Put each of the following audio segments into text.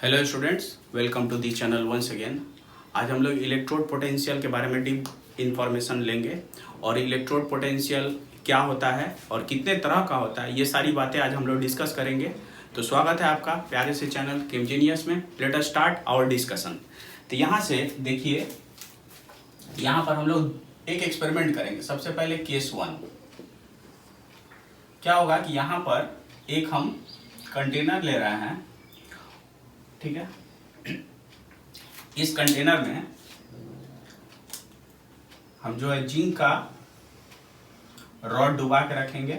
Hello students, welcome to the channel once again. आज हम लोग इलेक्ट्रोड पोटेंशियल के बारे में डीप इंफॉर्मेशन लेंगे और इलेक्ट्रोड पोटेंशियल क्या होता है और कितने तरह का होता है, ये सारी बातें आज हम लोग डिस्कस करेंगे। तो स्वागत है आपका प्यारे से चैनल केमजीनियस में। Let us start our discussion. तो यहाँ से देखिए, यहाँ पर हम लोग एक एक्सपेरिमेंट करेंगे। सबसे पहले केस 1 क्या होगा कि यहाँ पर एक हम कंटेनर ले रहे हैं, ठीक है। इस कंटेनर में हम जो है जिंक का रॉड डुबा के रखेंगे,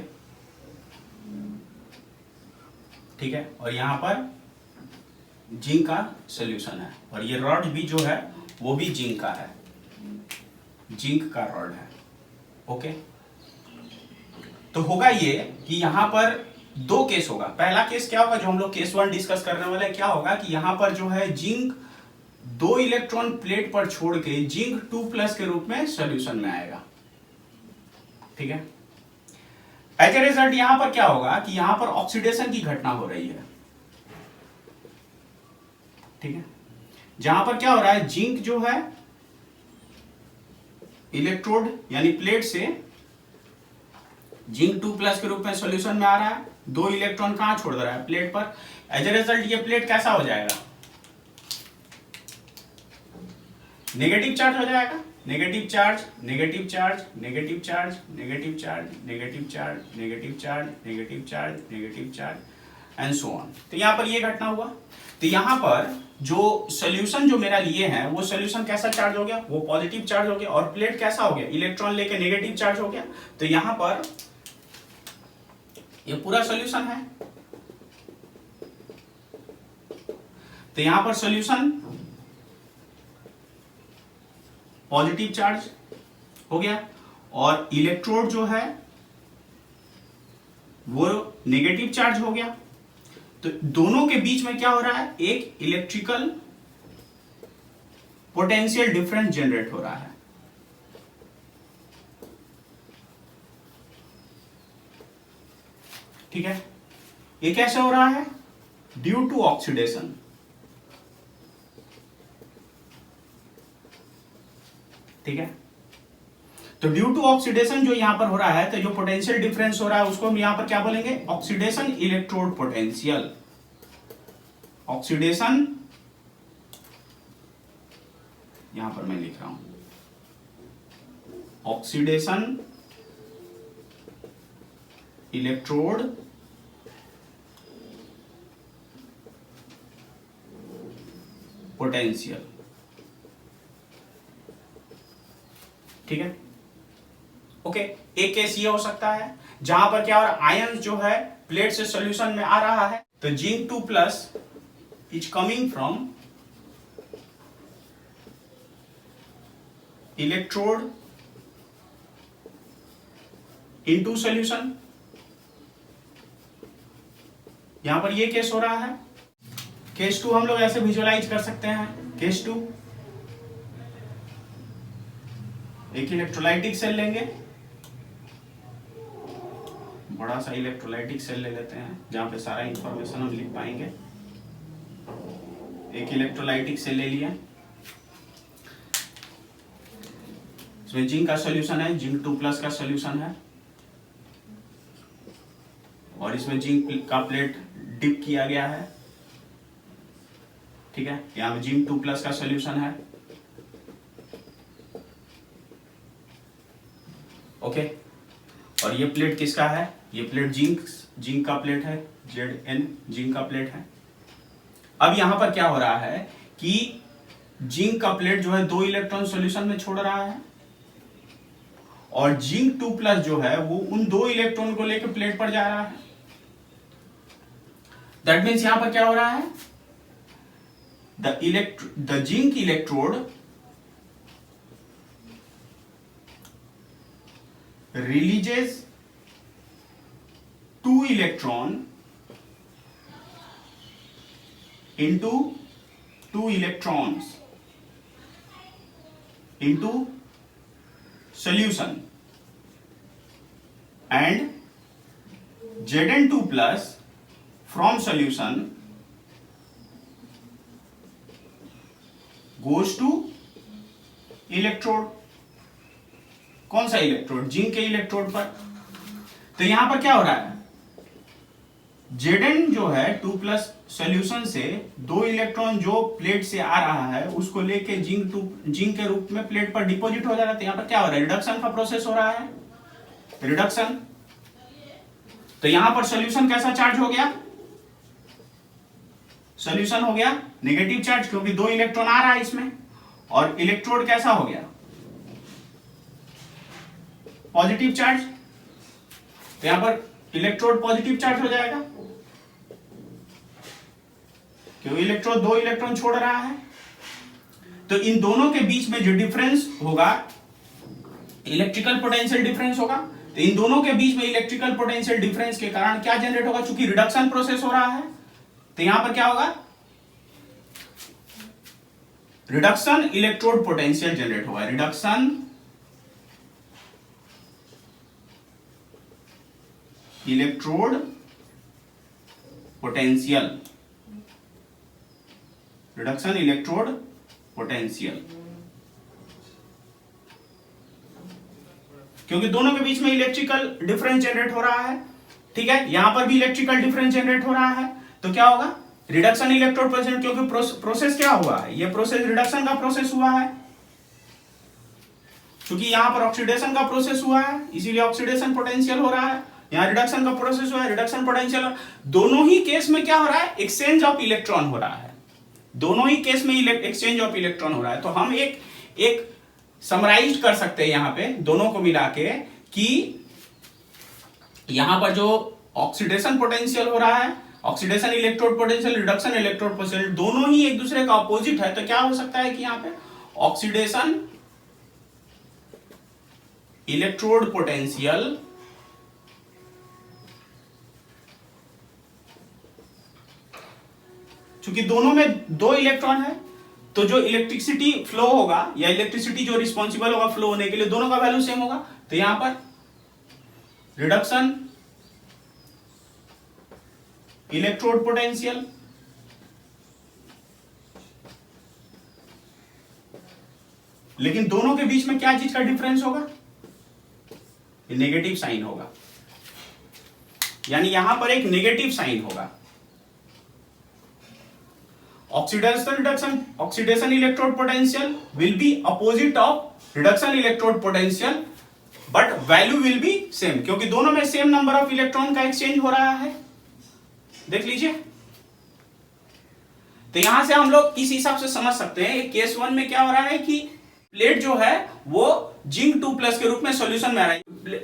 ठीक है। और यहाँ पर जिंक का सॉल्यूशन है और ये रॉड भी जो है वो भी जिंक का है, जिंक का रॉड है। ओके, तो होगा ये कि यहाँ पर दो केस होगा। पहला केस क्या होगा, जो हम लोग केस 1 डिस्कस करने वाले हैं, क्या होगा कि यहाँ पर जो है जिंक 2 इलेक्ट्रॉन प्लेट पर छोड़ के जिंक 2+ के रूप में सॉल्यूशन में आएगा, ठीक है। एज ए रिजल्ट यहां पर क्या होगा कि यहां पर ऑक्सीडेशन की घटना हो रही है, ठीक है। जहां पर क्या हो रहा है, जिंक जो है इलेक्ट्रोड यानी प्लेट से जिंक 2+ के रूप में सॉल्यूशन में आ रहा है, 2 इलेक्ट्रॉन कहां छोड़ दे रहा है, प्लेट पर। एज ए रिजल्ट ये प्लेट कैसा हो जाएगा, नेगेटिव चार्ज हो जाएगा। Negative charge, negative charge, negative charge, negative charge, negative charge, negative charge, negative charge, negative charge and so on. तो यहां पर ये घटना हुआ। तो यहां पर जो सॉल्यूशन जो मेरा लिए है वो सॉल्यूशन कैसा चार्ज हो गया, वो पॉजिटिव चार्ज हो गया। और प्लेट कैसा हो गया, इलेक्ट्रॉन लेके नेगेटिव चार्ज हो गया। तो यहां पर ये पूरा सॉल्यूशन है। तो यहां पर सॉल्यूशन पॉजिटिव चार्ज हो गया और इलेक्ट्रोड जो है वो नेगेटिव चार्ज हो गया। तो दोनों के बीच में क्या हो रहा है, एक इलेक्ट्रिकल पोटेंशियल डिफरेंस जनरेट हो रहा है, ठीक है। ये कैसे हो रहा है, ड्यू टू ऑक्सीडेशन, ठीक है। तो ड्यू टू ऑक्सीडेशन जो यहां पर हो रहा है, तो जो पोटेंशियल डिफरेंस हो रहा है उसको हम यहां पर क्या बोलेंगे, ऑक्सीडेशन इलेक्ट्रोड पोटेंशियल। ऑक्सीडेशन, यहां पर मैं लिख रहा हूं ऑक्सीडेशन इलेक्ट्रोड पोटेंशियल, ठीक है। ओके, एक केस ये हो सकता है जहां पर क्या हो रहा है, आयन जो है प्लेट से सॉल्यूशन में आ रहा है। तो zinc 2+ is coming from electrode into solution. यहां पर ये केस हो रहा है। केस 2 हम लोग ऐसे विजुअलाइज कर सकते हैं। केस 2, एक इलेक्ट्रोलाइटिक सेल लेंगे, बड़ा सा इलेक्ट्रोलाइटिक सेल ले लेते हैं जहां पे सारा इंफॉर्मेशन हम लिख पाएंगे। एक इलेक्ट्रोलाइटिक सेल ले लिया, इसमें जिंक का सॉल्यूशन है, जिंक 2+ का सॉल्यूशन है और इसमें जिंक का प्लेट डिप किया गया है, ठीक है। यहां पे जिंक 2+ का सॉल्यूशन है, ओके। और ये प्लेट किसका है, ये प्लेट जिंक का प्लेट है, Zn जिंक का प्लेट है। अब यहां पर क्या हो रहा है कि जिंक का प्लेट जो है 2 इलेक्ट्रॉन सॉल्यूशन में छोड़ रहा है और जिंक 2+ जो है वो उन 2 इलेक्ट्रॉन को लेकर प्लेट पर जा रहा है। दैट मीन्स यहां पर क्या हो रहा है, the zinc electrode releases 2 electron into 2 electrons into solution and Zn2+ from solution goes to electrode. कौन सा इलेक्ट्रोड? जिंक के इलेक्ट्रोड पर। तो यहां पर क्या हो रहा है, Zn जो है 2+ सॉल्यूशन से 2 इलेक्ट्रॉन जो प्लेट से आ रहा है उसको लेके जिंक के रूप में प्लेट पर डिपॉजिट हो जा रहा है। तो यहां पर क्या हो रहा है, रिडक्शन का प्रोसेस हो रहा है, रिडक्शन। तो यहां पर सॉल्यूशन कैसा चार्ज हो गया, सॉल्यूशन हो गया नेगेटिव चार्ज, क्योंकि 2 इलेक्ट्रॉन आ रहा है इसमें। और इलेक्ट्रोड कैसा हो गया, पॉजिटिव चार्ज। तो यहां पर इलेक्ट्रोड पॉजिटिव चार्ज हो जाएगा, क्योंकि इलेक्ट्रोड 2 इलेक्ट्रॉन छोड़ रहा है। तो इन दोनों के बीच में जो डिफरेंस होगा, इलेक्ट्रिकल पोटेंशियल डिफरेंस होगा। तो इन दोनों के बीच में इलेक्ट्रिकल पोटेंशियल डिफरेंस के कारण क्या जनरेट होगा, चूंकि रिडक्शन प्रोसेस हो रहा है। तो यहां पर क्या होगा, रिडक्शन इलेक्ट्रोड पोटेंशियल जनरेट होगा, reduction electrode potential, reduction electrode potential. क्योंकि दोनों के बीच में इलेक्ट्रिकल डिफरेंस जनरेट हो रहा है, ठीक है। यहां पर भी इलेक्ट्रिकल डिफरेंस जनरेट हो रहा है, तो क्या होगा, रिडक्शन इलेक्ट्रोड पोटेंशियल। क्योंकि प्रोसेस क्या हुआ है, ये प्रोसेस रिडक्शन का प्रोसेस हुआ है, क्योंकि यहां पर ऑक्सीडेशन का प्रोसेस हुआ है, इसीलिए ऑक्सीडेशन पोटेंशियल हो रहा है। यहां रिडक्शन का प्रोसेस हुआ है, रिडक्शन पोटेंशियल। दोनों ही केस में क्या हो रहा है, एक्सचेंज ऑफ इलेक्ट्रॉन हो रहा है, दोनों ही केस में एक्सचेंज ऑफ इलेक्ट्रॉन हो रहा है। तो हम एक समराइज कर सकते हैं यहां पे दोनों को मिला के, कि यहां पर जो ऑक्सीडेशन पोटेंशियल हो रहा है, oxidation electrode potential, reduction electrode potential, दोनों ही एक दूसरे का अपोजिट है। तो क्या हो सकता है कि यहां पे ऑक्सीडेशन इलेक्ट्रोड पोटेंशियल चूंकि दोनों में 2 इलेक्ट्रॉन है, तो जो इलेक्ट्रिसिटी फ्लो होगा या इलेक्ट्रिसिटी जो रिस्पॉन्सिबल होगा फ्लो होने के लिए, दोनों का वैल्यू सेम होगा। तो यहां पर रिडक्शन इलेक्ट्रोड पोटेंशियल लेकिन दोनों के बीच में क्या चीज का डिफरेंस होगा, नेगेटिव साइन होगा, यानी यहां पर एक नेगेटिव साइन होगा। Oxidation electrode potential will be opposite of reduction electrode potential, but value will be same, क्योंकि दोनों में सेम नंबर ऑफ इलेक्ट्रॉन का एक्सचेंज हो रहा है। देख लीजिए, तो यहां से हम लोग इस हिसाब से समझ सकते हैं, केस 1 में क्या हो रहा है कि प्लेट जो है वो जिंक 2+ के रूप में सॉल्यूशन में आ रहा है।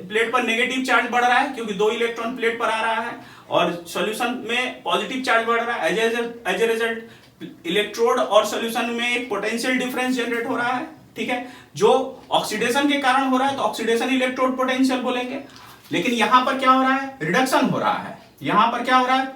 प्लेट पर नेगेटिव चार्ज बढ़ रहा है, क्योंकि 2 इलेक्ट्रॉन प्लेट पर आ रहा है, और सॉल्यूशन में पॉजिटिव चार्ज बढ़ रहा है। एज ए रिजल्ट इलेक्ट्रोड और सॉल्यूशन में एक पोटेंशियल डिफरेंस जनरेट हो रहा है, ठीक है, जो ऑक्सीडेशन के कारण हो रहा है, तो ऑक्सीडेशन इलेक्ट्रोड पोटेंशियल बोलेंगे। लेकिन यहां पर क्या हो रहा है, रिडक्शन हो रहा है। यहां पर क्या हो रहा है,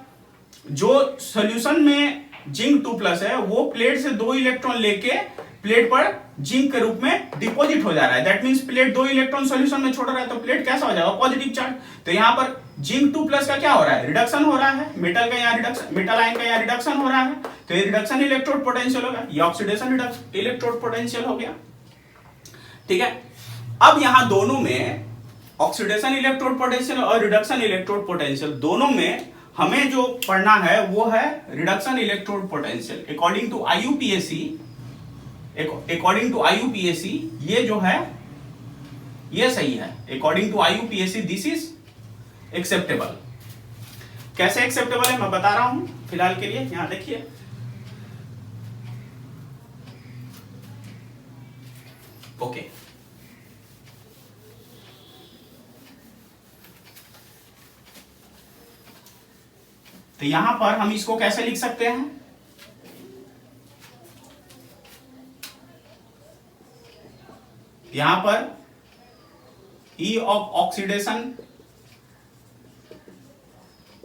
जो सॉल्यूशन में जिंक 2+ है वो प्लेट से 2 इलेक्ट्रॉन लेके प्लेट पर जिंक के रूप में डिपॉजिट हो जा रहा है। That means plate 2 electron solution में छोड़ रहा है, तो प्लेट कैसा हो जाएगा, पॉजिटिव चार्ज। तो यहां पर जिंक 2+ का क्या हो रहा है, रिडक्शन हो रहा है, मेटल का यहां रिडक्शन, मेटल आयन का यहां रिडक्शन हो रहा है, तो ये रिडक्शन इलेक्ट्रोड पोटेंशियल होगा, ये ऑक्सीडेशन इलेक्ट्रोड पोटेंशियल हो गया, ठीक है। अब यहां दोनों में ऑक्सीडेशन इलेक्ट्रोड पोटेंशियल और रिडक्शन इलेक्ट्रोड पोटेंशियल दोनों में हमें जो पढ़ना है वो है reduction electrode potential. According to IUPAC ये जो है ये सही है। According to IUPAC this is acceptable. कैसे एक्सेप्टेबल है मैं बता रहा हूं फिलहाल के लिए, यहां देखिए। ओके, तो यहां पर हम इसको कैसे लिख सकते हैं, यहां पर E of oxidation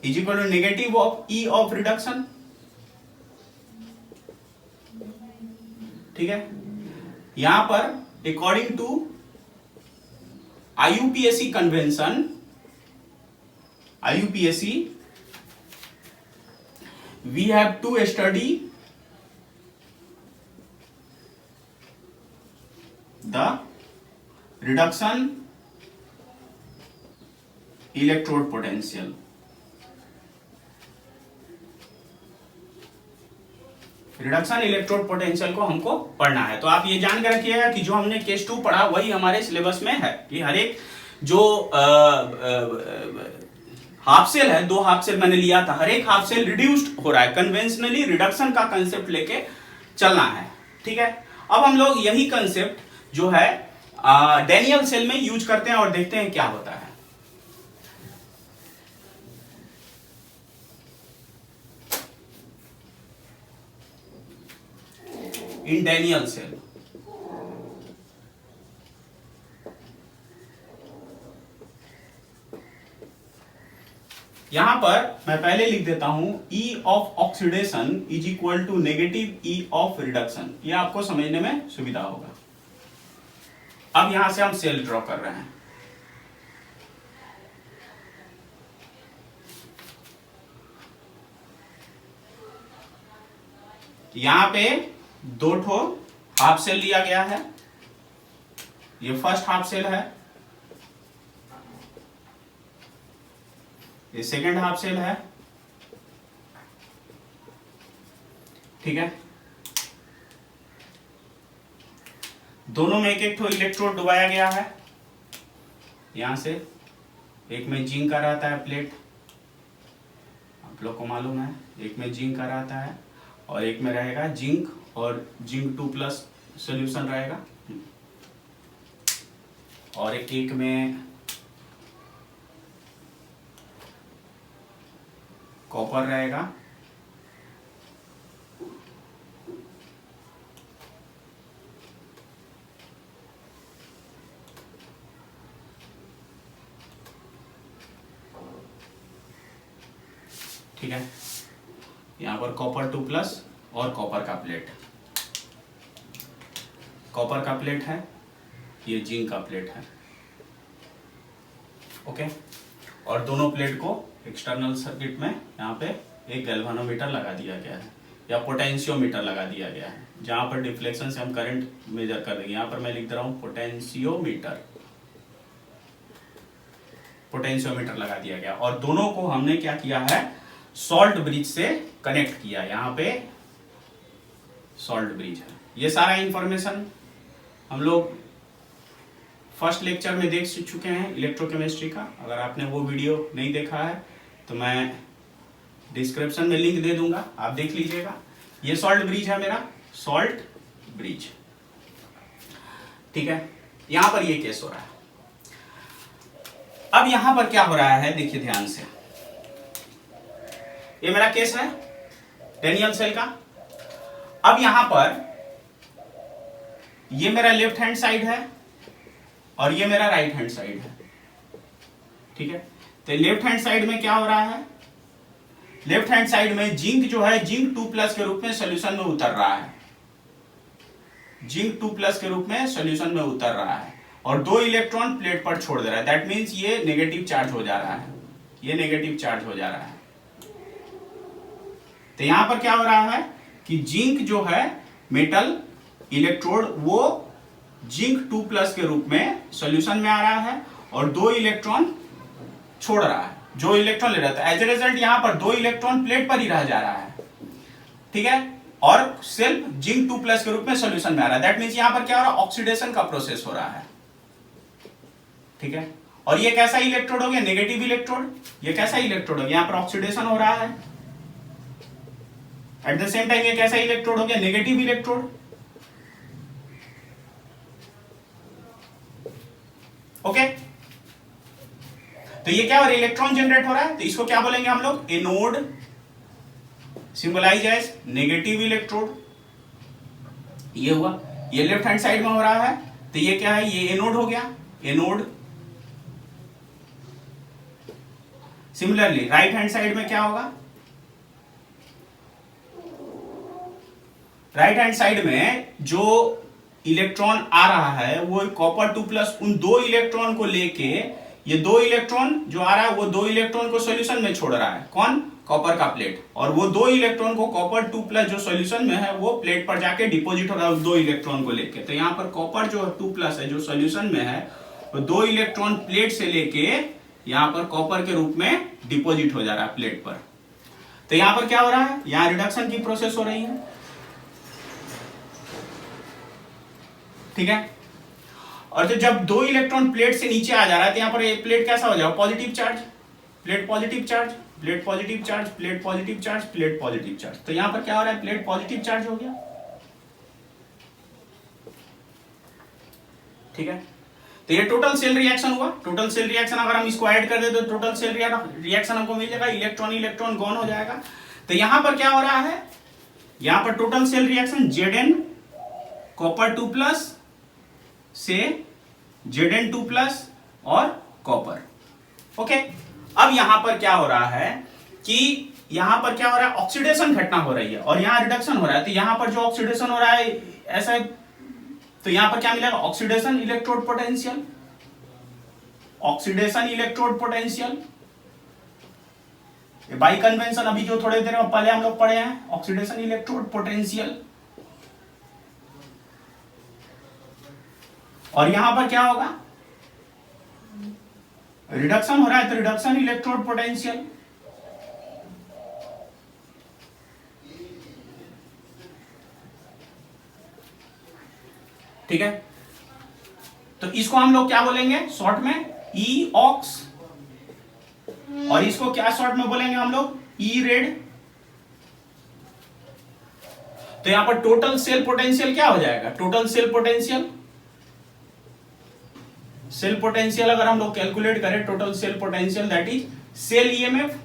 is equal to negative of E of reduction, ठीक है। यहां पर according to IUPAC convention, IUPAC we have to study the reduction electrode potential. Reduction electrode potential को हमको पढ़ना है। तो आप ये जान के रखिएगा कि जो हमने केस 2 पढ़ा वही हमारे सिलेबस में है। कि हर एक जो हाफ सेल है, 2 हाफ सेल मैंने लिया था, हर एक हाफ सेल रिड्यूस्ड हो रहा है, कन्वेंशनली रिडक्शन का कंसेप्ट लेके चलना है। ठीक है, अब हम लोग यही कंसेप्ट जो है डैनियल सेल में यूज करते हैं और देखते हैं क्या होता है। इन डैनियल सेल यहां पर मैं पहले लिख देता हूं E of oxidation is equal to negative E of reduction. ये आपको समझने में सुविधा होगा। अब यहां से हम सेल ड्रॉ कर रहे हैं। यहां पे 2 ठो हाफ सेल लिया गया है। ये फर्स्ट हाफ सेल है, ये सेकेंड हाफ सेल है। ठीक है, दोनों में एक एक ठो इलेक्ट्रोड डुबाया गया है। यहां से एक में जिंक का रहता है प्लेट, आप लोग को मालूम है, एक में जिंक का रहता है और एक में रहेगा जिंक और जिंक 2+ सोल्यूशन रहेगा, और एक में कॉपर रहेगा। ठीक है, यहां पर कॉपर 2+ और कॉपर का प्लेट, कॉपर का प्लेट है, ये जिंक का प्लेट है। ओके, और दोनों प्लेट को एक्सटर्नल सर्किट में यहाँ पे एक गैल्वेनोमीटर लगा दिया गया है या पोटेंशियोमीटर लगा दिया गया है, जहां पर डिफ्लेक्शन से हम करंट मेजर कर देंगे। यहां पर मैं लिख दे रहा हूं पोटेंशियोमीटर, पोटेंशियोमीटर लगा दिया गया। और दोनों को हमने क्या किया है, सॉल्ट ब्रिज से कनेक्ट किया। यहाँ पे सॉल्ट ब्रिज है। ये सारा इंफॉर्मेशन हम लोग फर्स्ट लेक्चर में देख चुके हैं इलेक्ट्रोकेमिस्ट्री का। अगर आपने वो वीडियो नहीं देखा है तो मैं डिस्क्रिप्शन में लिंक दे दूंगा, आप देख लीजिएगा। ये सॉल्ट ब्रिज है मेरा, सॉल्ट ब्रिज। ठीक है, यहां पर ये केस हो रहा है। अब यहां पर क्या हो रहा है, देखिए ध्यान से। ये मेरा केस है डैनियल सेल का। अब यहां पर ये मेरा लेफ्ट हैंड साइड है और ये मेरा राइट हैंड साइड है। ठीक है, तो लेफ्ट हैंड साइड में क्या हो रहा है, लेफ्ट हैंड साइड में जिंक जो है जिंक 2+ के रूप में सॉल्यूशन में उतर रहा है, जिंक 2+ के रूप में सॉल्यूशन में उतर रहा है और 2 इलेक्ट्रॉन प्लेट पर छोड़ दे रहा है। दैट मीन्स ये नेगेटिव चार्ज हो जा रहा है, ये नेगेटिव चार्ज हो जा रहा है। तो यहां पर क्या हो रहा है कि जिंक जो है मेटल इलेक्ट्रोड वो जिंक 2+ के रूप में सॉल्यूशन में आ रहा है और 2 इलेक्ट्रॉन छोड़ रहा है, जो इलेक्ट्रॉन ले रहा है। एज ए रिजल्ट यहां पर 2 इलेक्ट्रॉन प्लेट पर ही रह जा रहा है। ठीक है, और सेल्फ जिंक 2+ के रूप में सॉल्यूशन में आ रहा है। दैट मीन्स यहां पर क्या हो रहा है, ऑक्सीडेशन का प्रोसेस हो रहा है। ठीक है, और ये कैसा इलेक्ट्रोड हो गया, नेगेटिव इलेक्ट्रोड। ये कैसा इलेक्ट्रोड हो गया, यहां पर ऑक्सीडेशन हो रहा है। एट द सेम टाइम ये कैसा इलेक्ट्रोड हो गया, नेगेटिव इलेक्ट्रोड। ओके, तो ये क्या हो रहा है, इलेक्ट्रॉन जनरेट हो रहा है। तो इसको क्या बोलेंगे हम लोग, anode, symbolise as negative electrode. ये हुआ, ये लेफ्ट हैंड साइड में हो रहा है, तो ये क्या है, ये एनोड हो गया, anode. Similarly right hand side में क्या होगा, राइट हैंड साइड में जो इलेक्ट्रॉन आ रहा है वो कॉपर 2+, उन 2 इलेक्ट्रॉन को लेके, ये 2 इलेक्ट्रॉन जो आ रहा है वो 2 इलेक्ट्रॉन को सॉल्यूशन में छोड़ रहा है। कौन, कॉपर का प्लेट, और वो 2 इलेक्ट्रॉन को कॉपर 2+ जो सॉल्यूशन में है वो प्लेट पर जाके डिपॉजिट हो रहा है उस 2 इलेक्ट्रॉन को लेके। तो यहाँ पर कॉपर जो 2+ है जो सॉल्यूशन में है वो 2 इलेक्ट्रॉन प्लेट से लेके यहाँ पर कॉपर के रूप में डिपॉजिट हो जा रहा है प्लेट पर। तो यहाँ पर क्या हो रहा है, यहाँ रिडक्शन की प्रोसेस हो रही है, ठीक है। और तो जब 2 इलेक्ट्रॉन प्लेट से नीचे आ जा रहा है तो यहाँ पर प्लेट कैसा हो जाएगा, positive charge, plate positive charge, plate positive charge, plate positive charge, plate positive charge. तो यहां पर क्या हो रहा है, प्लेट पॉजिटिव चार्ज हो गया, ठीक है। तो ये टोटल सेल रिएक्शन हुआ। टोटल सेल रिएक्शन अगर हम इसको ऐड कर दे तो टोटल सेल रिएक्शन हमको मिल जाएगा, इलेक्ट्रॉन इलेक्ट्रॉन गॉन हो जाएगा। तो यहां पर क्या हो रहा है, यहां पर total cell reaction Zn copper 2+ से Zn2+ और कॉपर, ओके। अब यहां पर क्या हो रहा है कि यहां पर क्या हो रहा है, ऑक्सीडेशन घटना हो रही है और यहां रिडक्शन हो रहा है। तो यहां पर जो ऑक्सीडेशन हो रहा है ऐसा है, तो यहां पर क्या मिलेगा, oxidation electrode potential, oxidation electrode potential by convention, अभी जो थोड़े देर पहले हम लोग पढ़े हैं, ऑक्सीडेशन इलेक्ट्रोड पोटेंशियल। और यहां पर क्या होगा, रिडक्शन हो रहा है तो रिडक्शन इलेक्ट्रोड पोटेंशियल, ठीक है। तो इसको हम लोग क्या बोलेंगे शॉर्ट में, ई ऑक्स, और इसको क्या शॉर्ट में बोलेंगे हम लोग, ई रेड। तो यहां पर टोटल सेल पोटेंशियल क्या हो जाएगा, total cell potential, cell potential अगर हम लोग कैलकुलेट करें, total cell potential that is cell EMF,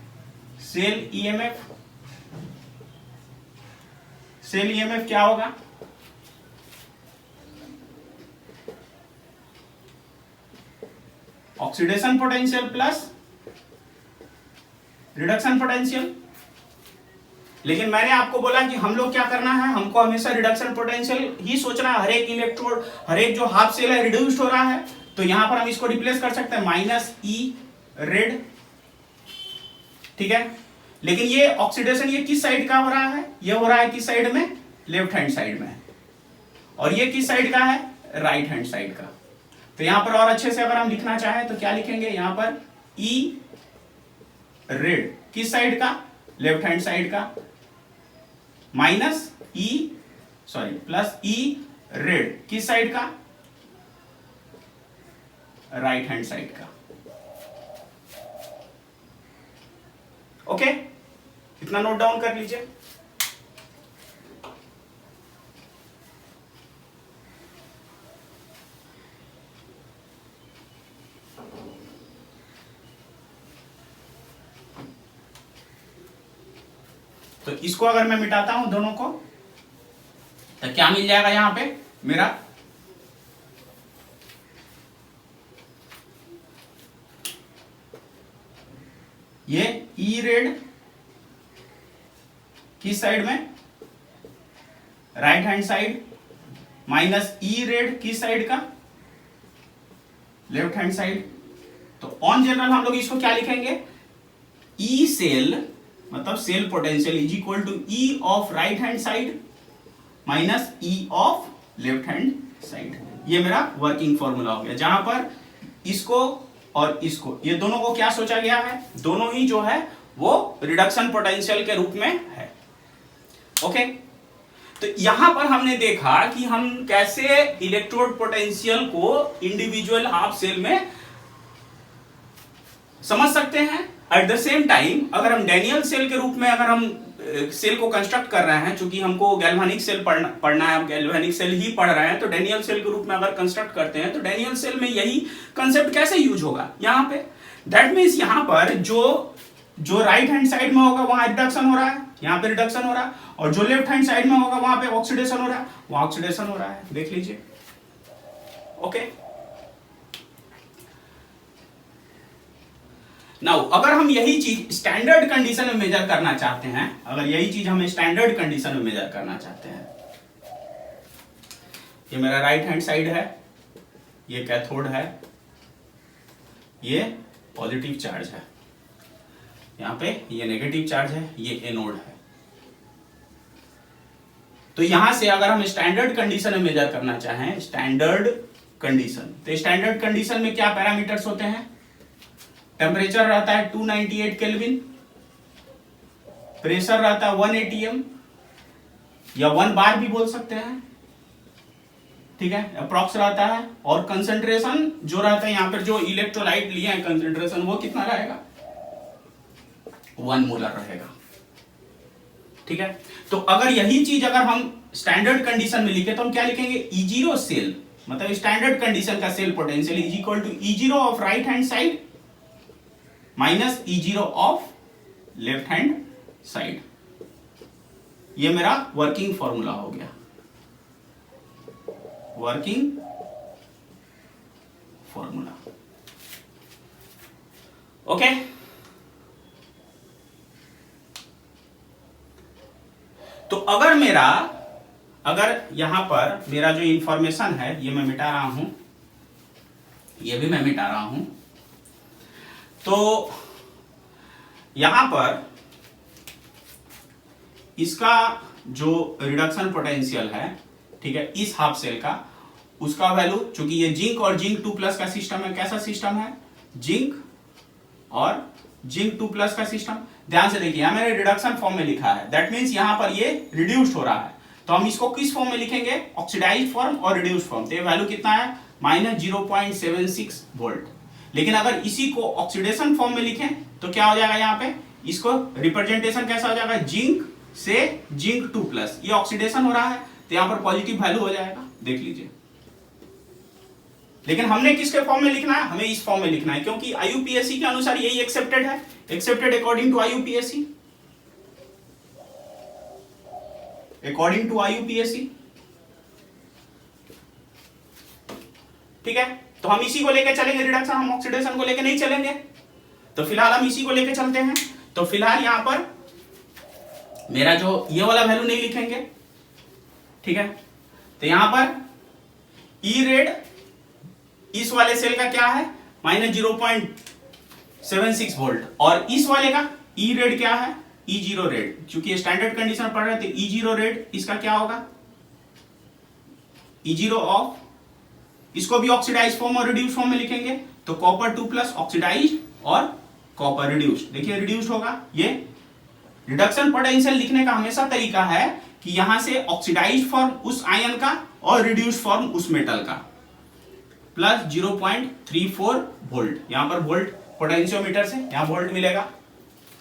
cell EMF, cell EMF क्या होगा, oxidation potential plus reduction potential. लेकिन मैंने आपको बोला कि हम लोग क्या करना है, हमको हमेशा रिडक्शन पोटेंशियल ही सोचना है। हर एक इलेक्ट्रोड, हर एक जो हाफ सेल है रिड्यूस्ड हो रहा है, तो यहां पर हम इसको रिप्लेस कर सकते हैं -E रेड, ठीक है। लेकिन ये ऑक्सीडेशन ये किस साइड का हो रहा है, ये हो रहा है किस साइड में, लेफ्ट हैंड साइड में, और ये किस साइड का है, राइट हैंड साइड का। तो यहां पर और अच्छे से अगर हम लिखना चाहें तो क्या लिखेंगे, यहां पर E रेड किस साइड का, लेफ्ट हैंड साइड का, प्लस E रेड किस साइड का, राइट हैंड साइड का, ओके। इतना नोट डाउन कर लीजिए। तो इसको अगर मैं मिटाता हूं दोनों को, तो क्या मिल जाएगा यहां पे मेरा, ये ई रेड किस साइड में, right hand side, minus E red किस साइड का, लेफ्ट हैंड साइड। तो ऑन जनरल हम लोग इसको क्या लिखेंगे, ई सेल मतलब cell potential is equal to E of right hand side minus E of left hand side. ये मेरा वर्किंग फॉर्मूला हो गया, जहां पर इसको और इसको, ये दोनों को क्या सोचा गया है, दोनों ही जो है वो रिडक्शन पोटेंशियल के रूप में है, ओके। तो यहां पर हमने देखा कि हम कैसे इलेक्ट्रोड पोटेंशियल को इंडिविजुअल हाफ सेल में समझ सकते हैं। एट द सेम टाइम अगर हम डैनियल सेल के रूप में अगर हम सेल को कंस्ट्रक्ट कर रहे हैं, चूंकि हमको गैल्वेनिक सेल पढ़ना है, हम गैल्वेनिक सेल ही पढ़ रहे हैं, तो डैनियल सेल के रूप में अगर कंस्ट्रक्ट करते हैं तो डैनियल सेल में यही कंसेप्ट कैसे यूज होगा यहाँ पे, दैट मीन्स यहाँ पर जो राइट हैंड साइड में होगा वहां रिडक्शन हो रहा है, यहाँ पे रिडक्शन हो रहा है, और जो लेफ्ट हैंड साइड में होगा वहां पे ऑक्सीडेशन हो रहा है, वहां ऑक्सीडेशन हो रहा है, देख लीजिए, ओके। नाउ अगर हम यही चीज स्टैंडर्ड कंडीशन में मेजर करना चाहते हैं, अगर यही चीज हम स्टैंडर्ड कंडीशन में मेजर करना चाहते हैं, ये मेरा राइट हैंड साइड है, ये कैथोड है, ये पॉजिटिव चार्ज है, यहाँ पे ये नेगेटिव चार्ज है, ये एनोड है। तो यहां से अगर हम स्टैंडर्ड कंडीशन में मेजर करना चाहें, स्टैंडर्ड कंडीशन, तो स्टैंडर्ड कंडीशन में क्या पैरामीटर्स होते हैं? टेम्परेचर रहता है 298 केल्विन, प्रेशर रहता है 1 atm या 1 बार भी बोल सकते हैं, ठीक है, अप्रॉक्स रहता है। और कंसंट्रेशन जो रहता है यहाँ पर जो इलेक्ट्रोलाइट लिए हैं कंसंट्रेशन वो कितना रहेगा? 1 मोलर रहेगा, ठीक है। तो अगर यही चीज अगर हम स्टैंडर्ड कंडीशन में लिखे तो हम क्या लिखेंगे? E0 सेल, मतलब स्टैंडर्ड कंडीशन का cell potential is equal to E0 of right hand side minus E0 of left hand side. ये मेरा वर्किंग फॉर्मूला हो गया, वर्किंग फॉर्मूला, ओके। तो अगर यहां पर मेरा जो इंफॉर्मेशन है ये मैं मिटा रहा हूं, ये भी मैं मिटा रहा हूं, तो यहां पर इसका जो रिडक्शन पोटेंशियल है, ठीक है, इस हाफ सेल का, उसका वैल्यू, चूंकि ये जिंक और जिंक 2+ का सिस्टम है, कैसा सिस्टम है? जिंक और जिंक 2+ का सिस्टम। ध्यान से देखिए, यहां मैंने रिडक्शन फॉर्म में लिखा है, दैट मींस यहां पर ये रिड्यूस्ड हो रहा है, तो हम इसको किस फॉर्म में लिखेंगे? ऑक्सीडाइज्ड फॉर्म और रिड्यूस्ड फॉर्म। तो ये वैल्यू कितना है? -0.76 वोल्ट। लेकिन अगर इसी को ऑक्सीडेशन फॉर्म में लिखें तो क्या हो जाएगा? यहाँ पे इसको रिप्रेजेंटेशन कैसा हो जाएगा? जिंक से जिंक 2+, ये ऑक्सीडेशन हो रहा है तो यहाँ पर पॉजिटिव वैल्यू हो जाएगा, देख लीजिए। लेकिन हमने किसके फॉर्म में लिखना है? हमें इस फॉर्म में लिखना है, क्योंकि आईयूपीएससी के अनुसार यही एक्सेप्टेड है, accepted according to IUPSC, according to IUPSC, ठीक है। तो हम इसी को लेकर चलेंगे रिडक्शन, हम ऑक्सीडेशन को लेकर नहीं चलेंगे। तो फिलहाल हम इसी को लेकर चलते हैं। तो फिलहाल यहां पर मेरा जो ये वाला वैल्यू नहीं लिखेंगे, ठीक है। तो यहां पर ई रेड इस वाले सेल का क्या है? -0.76 वोल्ट, और इस वाले का ई रेड क्या है? E0 red. चूंकि स्टैंडर्ड कंडीशन पढ़ रहे थे, E0 रेड इसका क्या होगा? E0 ऑफ, इसको भी ऑक्सीडाइज फॉर्म और रिड्यूस फॉर्म में लिखेंगे, तो कॉपर 2+ ऑक्सीडाइज और कॉपर रिड्यूस। देखिए रिड्यूस होगा। ये रिडक्शन पोटेंशियल लिखने का हमेशा तरीका है कि यहां से ऑक्सीडाइज फॉर्म उस आयन का और रिड्यूस फॉर्म उस मेटल का, प्लस 0.34 वोल्ट, यहां पर वोल्ट पोटेंशियोमीटर से यहां वोल्ट मिलेगा।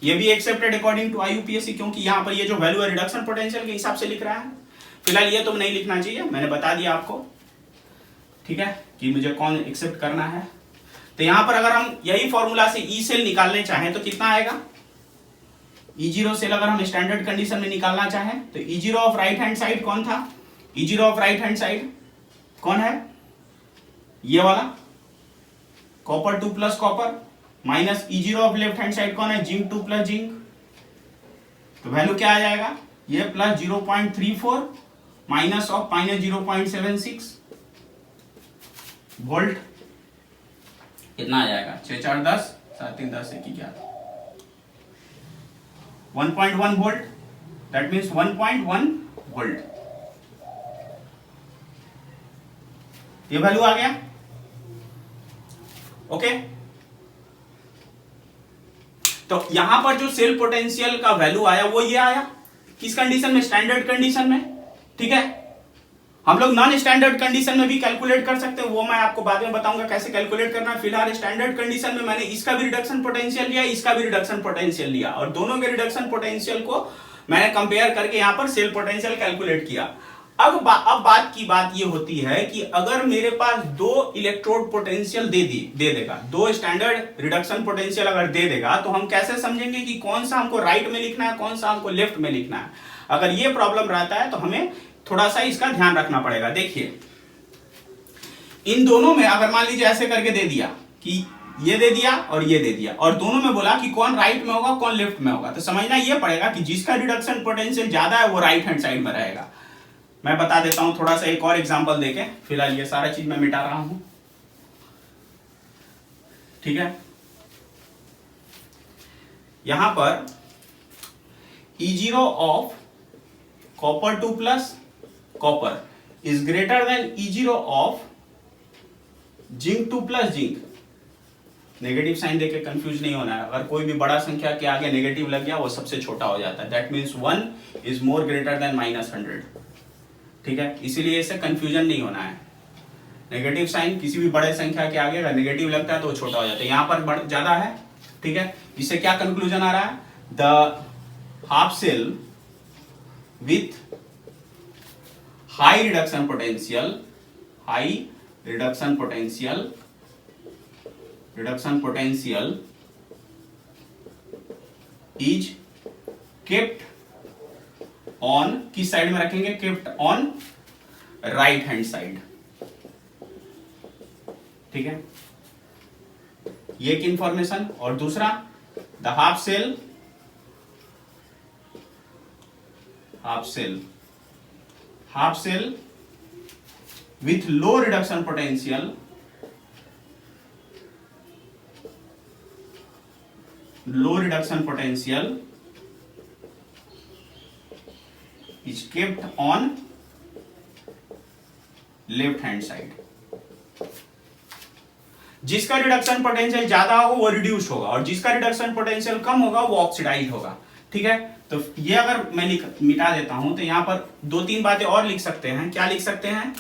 ये भी एक्सेप्टेड अकॉर्डिंग टू आईयूपीएससी, क्योंकि यहां पर ये जो वैल्यू है रिडक्शन पोटेंशियल के हिसाब से लिख रहा है। फिलहाल ये तो नहीं लिखना चाहिए, मैंने बता दिया आपको, ठीक है, कि मुझे कौन एक्सेप्ट करना है। तो यहां पर अगर हम यही फॉर्मूला से ई सेल निकालने चाहें तो कितना आएगा? E0 सेल अगर हम स्टैंडर्ड कंडीशन में निकालना चाहें तो E0 of right hand side कौन था? E0 of right hand side कौन है? ये वाला copper 2+ copper, minus E0 of left hand side कौन है? Zinc 2+ zinc. तो वैल्यू क्या आ जाएगा? ये प्लस 0.34 माइनस ऑफ -0.76 वोल्ट, कितना आ जाएगा? 6 4 10, 7 3 10 1 11, 1.1 वोल्ट, दैट मीन्स 1.1 वोल्ट। ये वैल्यू आ गया, ओके। तो यहां पर जो सेल पोटेंशियल का वैल्यू आया वो ये आया, किस कंडीशन में? स्टैंडर्ड कंडीशन में, ठीक है। हम लोग नॉन स्टैंडर्ड कंडीशन में भी कैलकुलेट कर सकते हैं, वो मैं आपको बाद में बताऊंगा कैसे कैलकुलेट करना है। फिलहाल स्टैंडर्ड कंडीशन में मैंने इसका भी रिडक्शन पोटेंशियल लिया, इसका भी रिडक्शन पोटेंशियल लिया, और दोनों के रिडक्शन पोटेंशियल को मैंने कंपेयर करके यहां पर सेल पोटेंशियल कैलकुलेट किया। अब बात की बात ये होती है कि अगर मेरे पास 2 इलेक्ट्रोड पोटेंशियल दे देगा, 2 स्टैंडर्ड रिडक्शन पोटेंशियल अगर दे देगा, तो हम कैसे समझेंगे कि कौन सा हमको राइट में लिखना है, कौन सा हमको लेफ्ट में लिखना है? अगर ये प्रॉब्लम रहता है तो हमें थोड़ा सा इसका ध्यान रखना पड़ेगा। देखिए इन दोनों में अगर मान लीजिए ऐसे करके दे दिया कि ये दे दिया और ये दे दिया, और दोनों में बोला कि कौन राइट में होगा कौन लेफ्ट में होगा, तो समझना ये पड़ेगा कि जिसका रिडक्शन पोटेंशियल ज्यादा है वो राइट हैंड साइड में रहेगा। मैं बता देता हूं थोड़ा सा एक और एग्जांपल देके, फिलहाल ये सारा चीज मैं मिटा रहा हूं, ठीक है। यहां पर E0 of copper 2 plus copper is greater than E0 of zinc 2 plus zinc. Negative sign देके कंफ्यूज नहीं होना है, अगर कोई भी बड़ा संख्या के आगे नेगेटिव लग गया वो सबसे छोटा हो जाता है, that means 1 is more greater than -100। ठीक है, इसीलिए इससे कंफ्यूजन नहीं होना है। नेगेटिव साइन किसी भी बड़े संख्या के आगे अगर नेगेटिव लगता है तो वो छोटा हो जाता है, यहां पर ज्यादा है। ठीक है, इससे क्या कंक्लूजन आ रहा है, the half cell with high reduction potential, high reduction potential is kept on, किस साइड में रखेंगे, kept on right hand side. ठीक है, ये एक इंफॉर्मेशन। और दूसरा, the half cell with low reduction potential is kept on left hand side। जिसका रिडक्शन पोटेंशियल ज्यादा होगा वो रिड्यूस होगा और जिसका रिडक्शन पोटेंशियल कम होगा वो ऑक्सीडाइज होगा। ठीक है, तो ये अगर मैं मिटा देता हूं तो यहां पर 2-3 बातें और लिख सकते हैं। क्या लिख सकते हैं,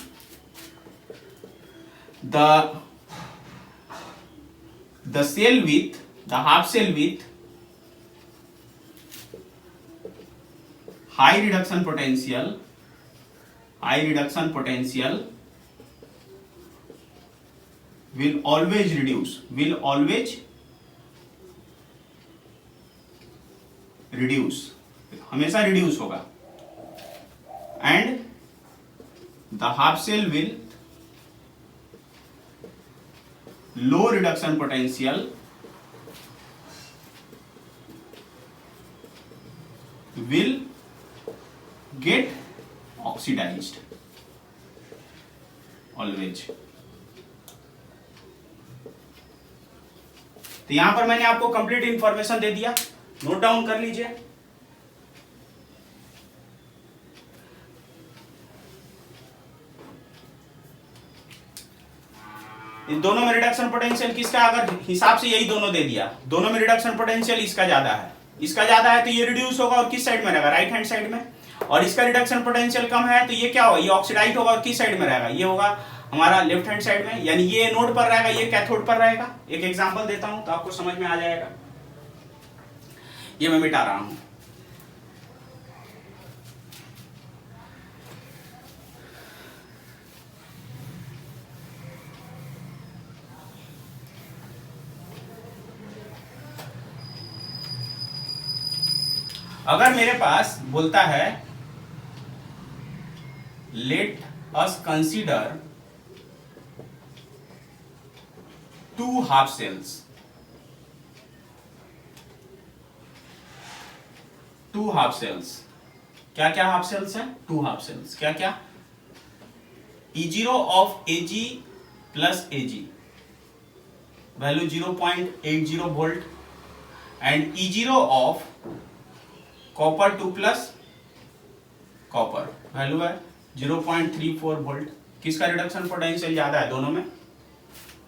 the cell with the half cell with high reduction potential will always reduce, हमेशा रिड्यूस होगा। and the half cell will low reduction potential will get oxidized always। तो यहां पर मैंने आपको कंप्लीट इंफॉर्मेशन दे दिया, नोट डाउन कर लीजिए। इन दोनों में रिडक्शन पोटेंशियल किसका, अगर हिसाब से यही दोनों दे दिया, दोनों में रिडक्शन पोटेंशियल इसका ज्यादा है तो ये रिड्यूस होगा और किस साइड में रहेगा, राइट हैंड साइड में। और इसका रिडक्शन पोटेंशियल कम है तो ये क्या होगा, ये ऑक्सीडाइज होगा और किस साइड में रहेगा, ये होगा हमारा लेफ्ट हैंड साइड में, यानी ये एनोड पर रहेगा, ये कैथोड पर रहेगा। एक एग्जांपल देता हूं तो आपको समझ में आ जाएगा। ये मैं मिटा रहा हूं। अगर मेरे पास बोलता है let us consider 2 half cells, 2 half cells, क्या क्या हाफ सेल्स है, 2 हाफ सेल्स, क्या क्या, E0 of Ag plus Ag value 0.80 volt and E0 of copper 2 plus copper value है 0.34 वोल्ट। किसका रिडक्शन पोटेंशियल ज्यादा है दोनों में,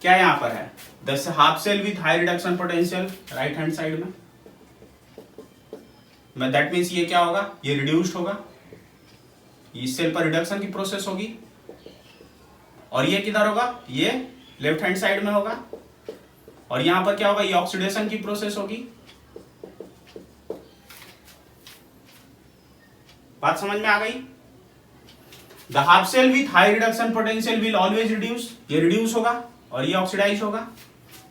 क्या यहां पर है, the half cell with high reduction potential right hand side में, दैट मीन्स ये क्या होगा, ये रिड्यूस्ड होगा, इस सेल पर रिडक्शन की प्रोसेस होगी। और ये किधर होगा, ये लेफ्ट हैंड साइड में होगा। और यहां पर क्या होगा, ये ऑक्सीडेशन की प्रोसेस होगी। बात समझ में आ गई। The half cell with high reduction potential will always reduce, ये रिड्यूस होगा और ये ऑक्सीडाइज होगा।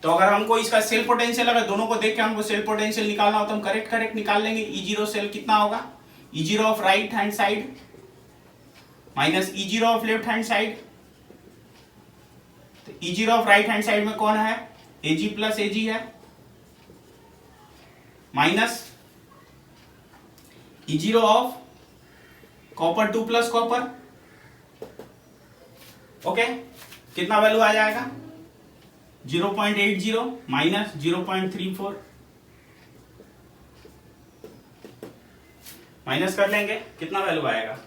तो अगर हमको इसका सेल पोटेंशियल, अगर दोनों को देख के हमको सेल पोटेंशियल निकालना हो तो हम करेक्ट निकाल लेंगे। E0 सेल कितना होगा, E0 of right hand side minus E0 of left hand side. तो E0 of right hand side में कौन है, Ag प्लस Ag है, minus E0 of copper 2 plus copper. Okay, कितना वैल्यू आ जाएगा, 0.80 माइनस 0.34 माइनस कर लेंगे, कितना वैल्यू आएगा?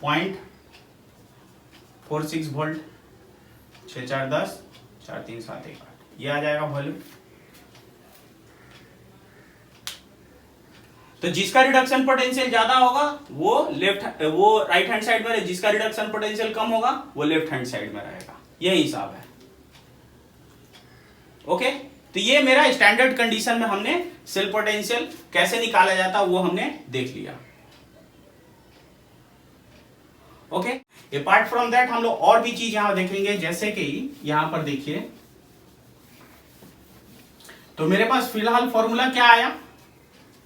0.46 वोल्ट, 6 4 10, 4 3 7 1 8, ये आ जाएगा वॉल्यूम। तो जिसका रिडक्शन पोटेंशियल ज्यादा होगा वो राइट हैंड साइड में रहे, जिसका रिडक्शन पोटेंशियल कम होगा वो लेफ्ट हैंड साइड में रहेगा। यही हिसाब है। ओके, तो ये मेरा स्टैंडर्ड कंडीशन में हमने सेल पोटेंशियल कैसे निकाला जाता वो हमने देख लिया। ओके, अपार्ट फ्रॉम दैट हम लोग और भी चीज यहां देखेंगे, जैसे कि यहां पर देखिए, तो मेरे पास फिलहाल फॉर्मूला क्या आया,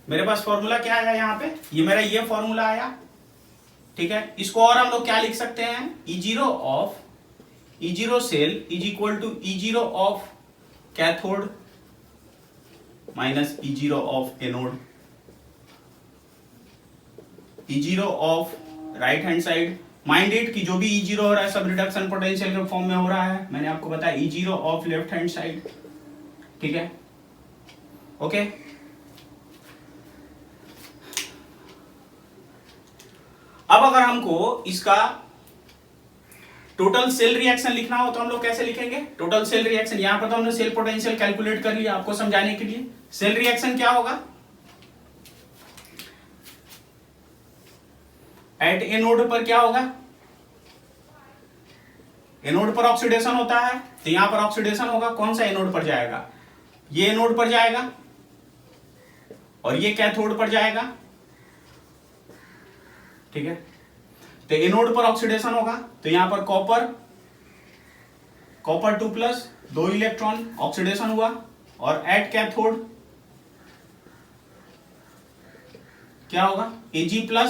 मेरे पास फॉर्मूला क्या आया यहाँ पे, ये मेरा ये फॉर्मूला आया। ठीक है, इसको और हम लोग क्या लिख सकते हैं, E0 cell is equal to E0 of cathode minus E0 of anode, E0 of right hand side. Mind it कि जो भी E0 हो रहा है सब रिडक्शन पोटेंशियल के फॉर्म में हो रहा है, मैंने आपको बताया E0 of left hand side. ठीक है, ओके। अब अगर हमको इसका टोटल सेल रिएक्शन लिखना हो तो हम लोग कैसे लिखेंगे? टोटल सेल रिएक्शन, यहां पर तो हमने सेल पोटेंशियल कैलकुलेट कर लिया आपको समझाने के लिए। सेल रिएक्शन क्या होगा? एट एनोड पर क्या होगा? एनोड पर ऑक्सीडेशन होता है, तो यहां पर ऑक्सीडेशन होगा। कौन सा एनोड पर जाएगा? ये एनोड पर जाएगा और ये कैथोड पर जाएगा। ठीक है, तो एनोड पर ऑक्सीडेशन होगा, तो यहां पर कॉपर 2+, 2 इलेक्ट्रॉन ऑक्सीडेशन हुआ, और एट कैथोड क्या होगा? Ag+,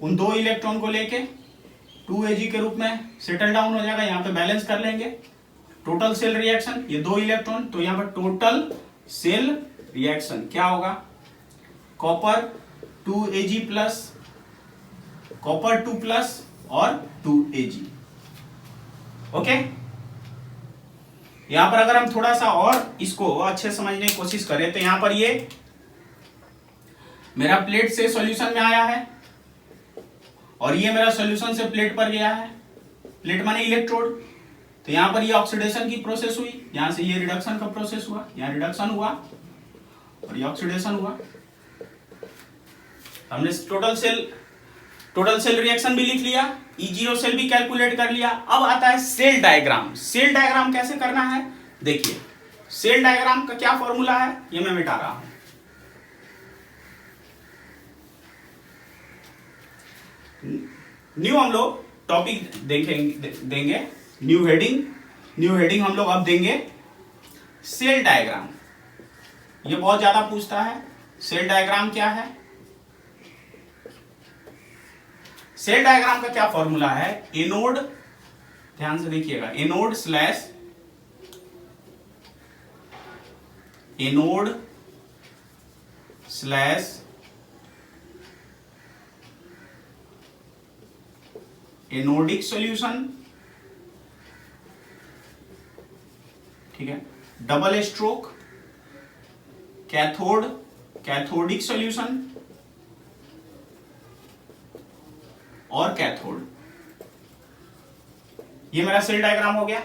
उन 2 इलेक्ट्रॉन को लेके 2Ag के रूप में सेटल डाउन हो जाएगा। यहां पे बैलेंस कर लेंगे टोटल सेल रिएक्शन, ये 2 इलेक्ट्रॉन, तो यहां पर टोटल सेल रिएक्शन क्या होगा? कॉपर 2Ag+, कॉपर 2+ और 2Ag। ओके, यहां पर अगर हम थोड़ा सा और इसको अच्छे समझने की कोशिश करें तो यहां पर ये मेरा प्लेट से सॉल्यूशन में आया है और ये मेरा सॉल्यूशन से प्लेट पर गया है। प्लेट माने इलेक्ट्रोड, तो यहां पर ये ऑक्सीडेशन की प्रोसेस हुई, यहां से ये रिडक्शन का प्रोसेस हुआ, यहां रिडक्शन हुआ और ये ऑक्सीडेशन हुआ। हमने टोटल सेल रिएक्शन भी लिख लिया, E0 सेल भी कैलकुलेट कर लिया। अब आता है सेल डायग्राम। सेल डायग्राम कैसे करना है? देखिए, सेल डायग्राम का क्या फॉर्मूला है, ये मैं मिटा रहा हूं। न्यू हम लोग टॉपिक देंगे, न्यू हेडिंग हम लोग अब देंगे सेल डायग्राम। ये बहुत ज्यादा पूछता है, सेल डायग्राम क्या है? सेल डायग्राम का क्या फॉर्मूला है? एनोड, ध्यान से देखिएगा, एनोड स्लैश एनोडिक सॉल्यूशन। ठीक है, डबल स्ट्रोक कैथोडिक सॉल्यूशन और कैथोड। ये मेरा सेल डायग्राम हो गया।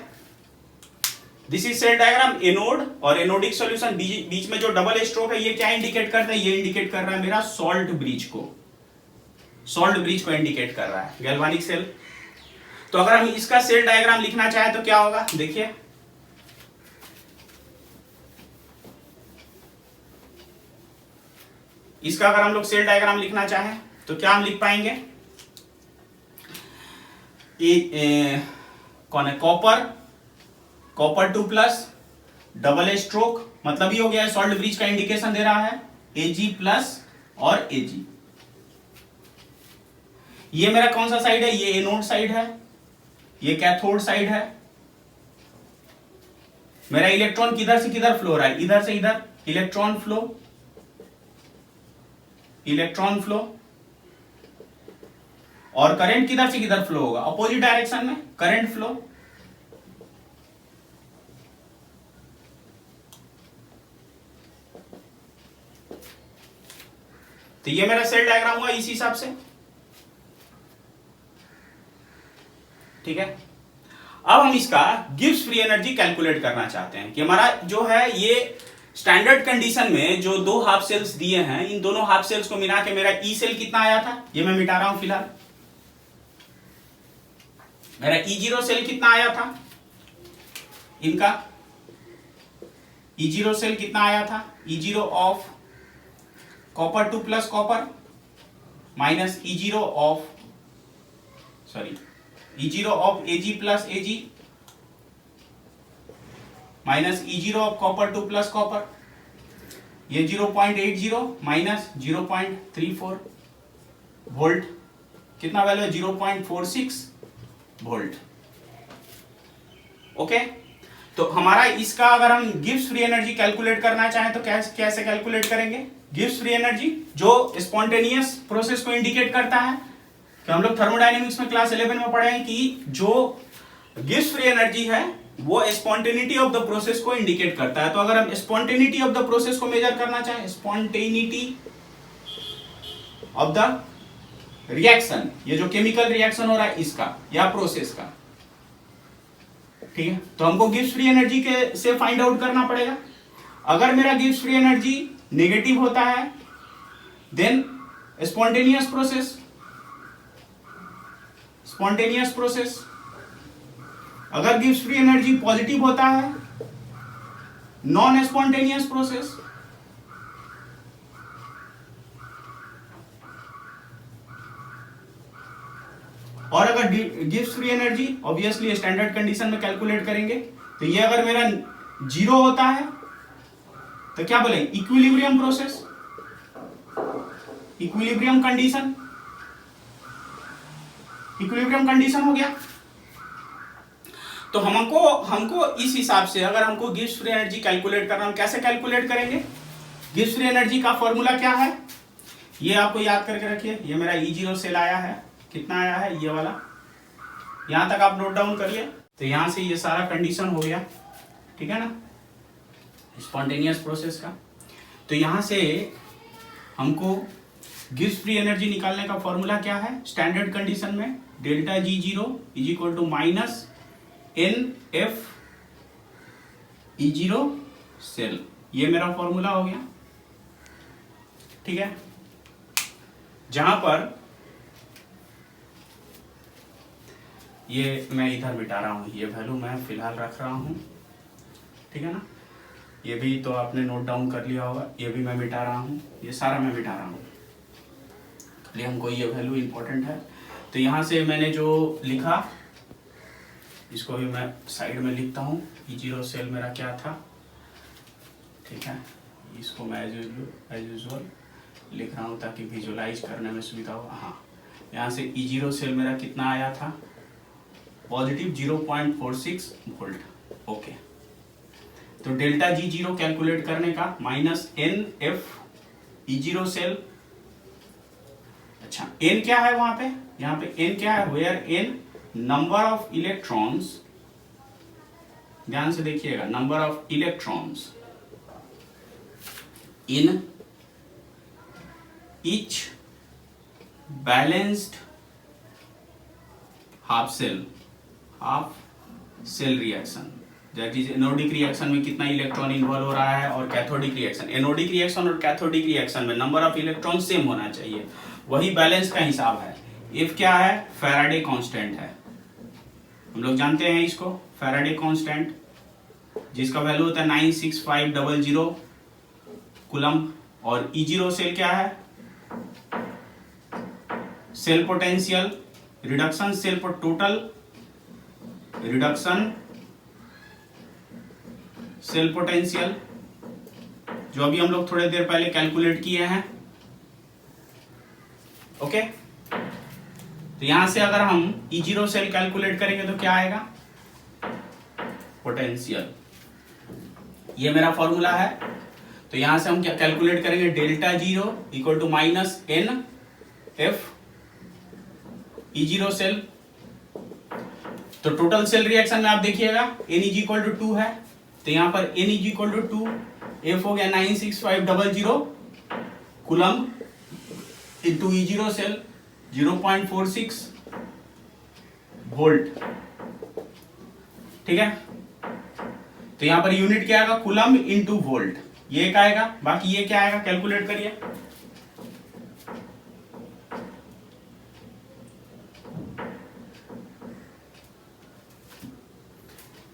This is cell diagram. Anode और एनोडिक सॉल्यूशन, बीच में जो डबल स्ट्रोक है ये क्या इंडिकेट करता है? ये इंडिकेट कर रहा है मेरा सॉल्ट ब्रिज को इंडिकेट कर रहा है, गैल्वानिक सेल। तो अगर हम इसका सेल डायग्राम लिखना चाहे तो क्या होगा? देखिए, इसका अगर हम लोग सेल डायग्राम लिखना चाहें तो क्या हम लिख पाएंगे? कौन है? कॉपर 2+, डबल स्ट्रोक, मतलब ये हो गया सॉल्ट ब्रिज का इंडिकेशन दे रहा है, Ag+ और Ag। ये मेरा कौन सा साइड है? ये एनोड साइड है, ये कैथोड साइड है। मेरा इलेक्ट्रॉन किधर से किधर फ्लो हो रहा है? इधर से इधर इलेक्ट्रॉन फ्लो, और करंट किधर से किधर फ्लो होगा? अपोजिट डायरेक्शन में करंट फ्लो। तो ये मेरा सेल डायग्राम हुआ इस हिसाब से, ठीक है। अब हम इसका गिब्स फ्री एनर्जी कैलकुलेट करना चाहते हैं कि हमारा जो है ये स्टैंडर्ड कंडीशन में जो दो हाफ सेल्स दिए हैं, इन दोनों हाफ सेल्स को मिला के मेरा ई सेल कितना आया था, ये मैं मिटा रहा हूं फिलहाल। मेरा E0 सेल कितना आया था, इनका E0 सेल कितना आया था, E0 of copper 2 plus copper minus E0 of E0 of Ag plus Ag minus E0 of copper 2 plus copper, ये 0.80 माइनस 0.34 वोल्ट, कितना वैल्यू है 0.46 वोल्ट। ओके, तो हमारा इसका अगर हम गिब्स फ्री एनर्जी कैलकुलेट करना चाहें तो कैसे कैलकुलेट करेंगे। गिब्स फ्री एनर्जी जो स्पॉन्टेनियस प्रोसेस को इंडिकेट करता है, कि हम लोग थर्मोडायनेमिक्स में क्लास 11 में पढ़े हैं कि जो गिब्स फ्री एनर्जी है वो स्पॉन्टेनिटी ऑफ द प्रोसेस को इंडिकेट करता है। तो अगर हम स्पॉन्टेनिटी ऑफ द प्रोसेस को मेजर करना चाहें, स्पॉन्टेनिटी ऑफ द रिएक्शन, ये जो केमिकल रिएक्शन हो रहा है इसका या प्रोसेस का, ठीक है, तो हमको गिब्स फ्री एनर्जी के से फाइंड आउट करना पड़ेगा। अगर मेरा गिब्स फ्री एनर्जी नेगेटिव होता है देन स्पॉन्टेनियस प्रोसेस, अगर गिब्स फ्री एनर्जी पॉजिटिव होता है नॉन स्पॉन्टेनियस प्रोसेस, और अगर Gibbs free energy obviously standard condition में कैलकुलेट करेंगे, तो ये अगर मेरा 0 होता है तो क्या बोले, इक्विलिब्रियम प्रोसेस, इक्विलिब्रियम कंडीशन हो गया। तो हमको इस हिसाब से अगर हमको गिब्स फ्री एनर्जी कैलकुलेट करना, हम कैसे कैलकुलेट करेंगे। गिब्स फ्री एनर्जी का फॉर्मूला क्या है, ये आपको याद करके रखिए। ये मेरा E0 सेल आया है, कितना आया है ये वाला, यहां तक आप नोट डाउन करिए। तो यहां से ये सारा कंडीशन हो गया, ठीक है ना, स्पॉन्टेनियस प्रोसेस का। तो यहां से हमको गिब्स फ्री एनर्जी निकालने का फॉर्मूला क्या है, स्टैंडर्ड कंडीशन में delta G0 is equal to minus NF E0 cell, ये मेरा फॉर्मूला हो गया, ठीक है। जहां पर ये मैं इधर मिटा रहा हूं, ये वैल्यू मैं फिलहाल रख रहा हूं, ठीक है ना, ये भी तो आपने नोट डाउन कर लिया होगा, ये भी मैं मिटा रहा हूं, ये सारा मैं मिटा रहा हूं, खाली हमको ये वैल्यू इंपॉर्टेंट है। तो यहां से मैंने जो लिखा इसको भी मैं साइड में लिखता हूं, E0 सेल मेरा क्या था, ठीक है, इसको मैं एज यूजुअल लिख रहा हूं ताकि विजुअलाइज करने में सुविधा हो। हाँ, यहाँ से E0 सेल मेरा कितना आया था, पॉजिटिव 0.46 वोल्ट। ओके, तो डेल्टा G0 कैलकुलेट करने का माइनस NF E0 सेल। अच्छा, N क्या है वहां पे, यहाँ पे N क्या है, where N number of electrons, ध्यान से देखिएगा, number of electrons in each balanced half cell reaction, that is anodic reaction में कितना इलेक्ट्रॉन इन्वॉल्व हो रहा है, और कैथोडिक रिएक्शन, एनोडिक रिएक्शन और कैथोडिक रिएक्शन में नंबर ऑफ इलेक्ट्रॉन सेम होना चाहिए, वही बैलेंस का हिसाब है। इफ क्या है, फैराडे कांस्टेंट है, हम लोग जानते हैं इसको, फैराडे कांस्टेंट जिसका वैल्यू होता है 96500 कूलम्ब। और E0 सेल क्या है, सेल पोटेंशियल रिडक्शन, सेल पर टोटल रिडक्शन सेल पोटेंशियल, जो अभी हम लोग थोड़ी देर पहले कैलकुलेट किए हैं। ओके, तो यहां से अगर हम E0 सेल कैलकुलेट करेंगे तो क्या आएगा, पोटेंशियल, ये मेरा फॉर्मूला है। तो यहां से हम क्या कैलकुलेट करेंगे, delta G0 equal to minus NF E0 cell. तो टोटल सेल रिएक्शन में आप देखिएगा N इज इक्वल टू 2 है, तो यहां पर N is equal to 2, F हो गया 96500 coulomb into E0 cell 0.46 volt, ठीक है। तो यहां पर यूनिट क्या आएगा, कूलम इंटू वोल्ट, ये एक आएगा। बाकी ये क्या आएगा, कैलकुलेट करिए।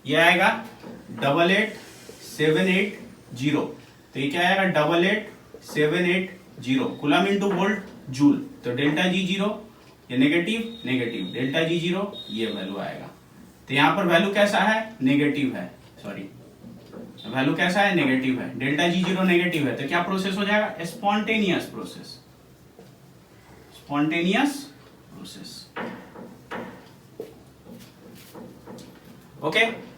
ये आएगा 88780। तो ये क्या आएगा, 88780 कूलम इंटू वोल्ट जूल। तो डेल्टा जी जीरो, ये negative negative, delta G zero ये वैल्यू आएगा। तो यहां पर वैल्यू कैसा है, नेगेटिव है, सॉरी वैल्यू कैसा है, नेगेटिव है। डेल्टा जी जीरो नेगेटिव है तो क्या प्रोसेस हो जाएगा, spontaneous process, spontaneous process, okay.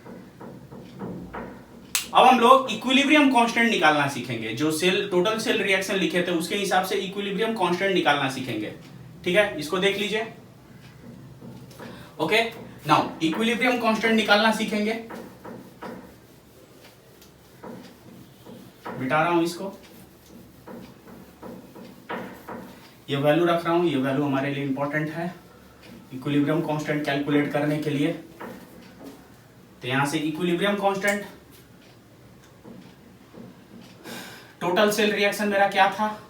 अब हम लोग इक्विलिब्रियम कांस्टेंट निकालना सीखेंगे। जो सेल टोटल सेल रिएक्शन लिखे थे उसके हिसाब से इक्विलिब्रियम कांस्टेंट निकालना सीखेंगे, ठीक है। इसको देख लीजिए, ओके। नाउ इक्विलिब्रियम कांस्टेंट निकालना सीखेंगे। मिटा रहा हूं इसको, ये वैल्यू रख रहा हूं, ये वैल्यू हमारे लिए इंपॉर्टेंट है इक्विलिब्रियम कांस्टेंट कैलकुलेट करने के लिए। तो यहां से equilibrium constant, total cell reaction मेरा क्या था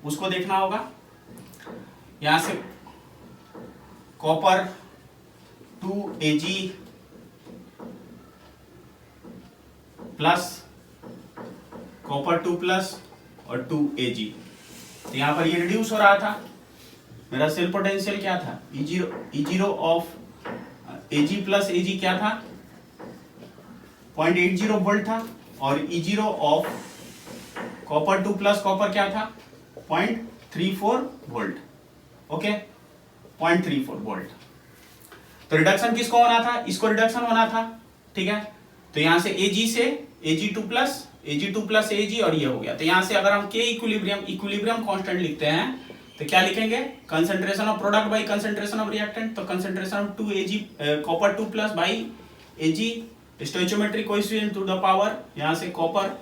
उसको देखना होगा। यहां से copper 2Ag plus copper 2 plus और 2Ag, तो यहां पर ये रिड्यूस हो रहा था। मेरा सेल पोटेंशियल क्या था, E0 of Ag plus Ag क्या था, 0.80 वोल्ट था। और E0 of copper 2 plus copper क्या था, 0.34 वोल्ट, ओके, 0.34 वोल्ट। तो रिडक्शन किसको होना था, इसको रिडक्शन होना था, ठीक है। तो यहां से Ag से Ag2 प्लस Ag और ये हो गया। तो यहां से अगर हम K इक्विलिब्रियम कांस्टेंट लिखते हैं तो क्या लिखेंगे, concentration of product by concentration of reactant. तो concentration of 2Ag copper 2 plus by Ag stoichiometric coefficient to the power, यहां से कॉपर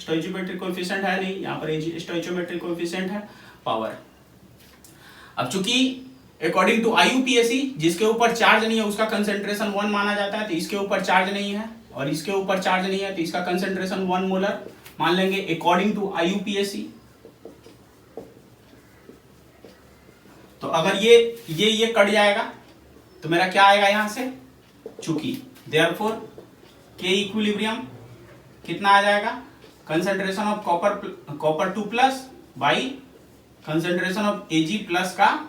स्टोइचियोमेट्रिक कोएफिशिएंट है नहीं, यहां पर Ag स्टोइचियोमेट्रिक कोएफिशिएंट है पावर। अब चूंकि अकॉर्डिंग टू IUPAC जिसके ऊपर चार्ज नहीं है उसका कंसंट्रेशन 1 माना जाता है, तो इसके ऊपर चार्ज नहीं है और इसके ऊपर चार्ज नहीं है तो इसका कंसंट्रेशन 1 मोलर मान लेंगे अकॉर्डिंग टू IUPAC। तो अगर ये कट जाएगा तो मेरा क्या आएगा यहां से, चूंकि देयरफॉर K इक्विलिब्रियम कितना आ जाएगा, concentration of copper 2 plus by concentration of Ag plus का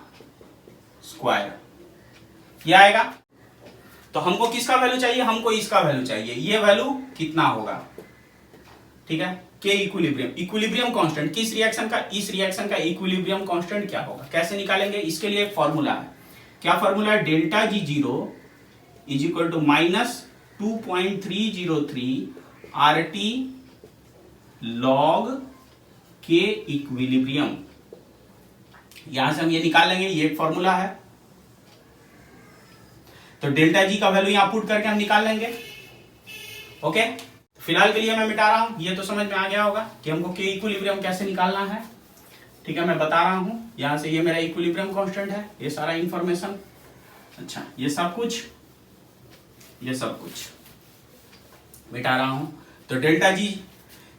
स्क्वायर, ये आएगा। तो हमको किसका वैल्यू चाहिए, हमको इसका वैल्यू चाहिए। ये वैल्यू कितना होगा, ठीक है। K इक्विलिब्रियम कांस्टेंट किस रिएक्शन का, इस रिएक्शन का इक्विलिब्रियम कांस्टेंट क्या होगा, कैसे निकालेंगे, इसके लिए एक फॉर्मूला है। क्या फॉर्मूला है, delta G zero is equal to -2.303 RT log K equilibrium. यहां से हम ये निकाल लेंगे, ये एक फॉर्मूला है। तो डेल्टा जी का वैल्यू यहां पुट करके हम निकाल लेंगे, ओके। फिलहाल के लिए मैं मिटा रहा हूं, ये तो समझ में आ गया होगा कि हमको K इक्विलिब्रियम कैसे निकालना है, ठीक है। मैं बता रहा हूं, यहां से ये मेरा इक्विलिब्रियम कांस्टेंट है, ये सारा इंफॉर्मेशन, अच्छा ये सब कुछ मिटा रहा हूं। तो डेल्टा जी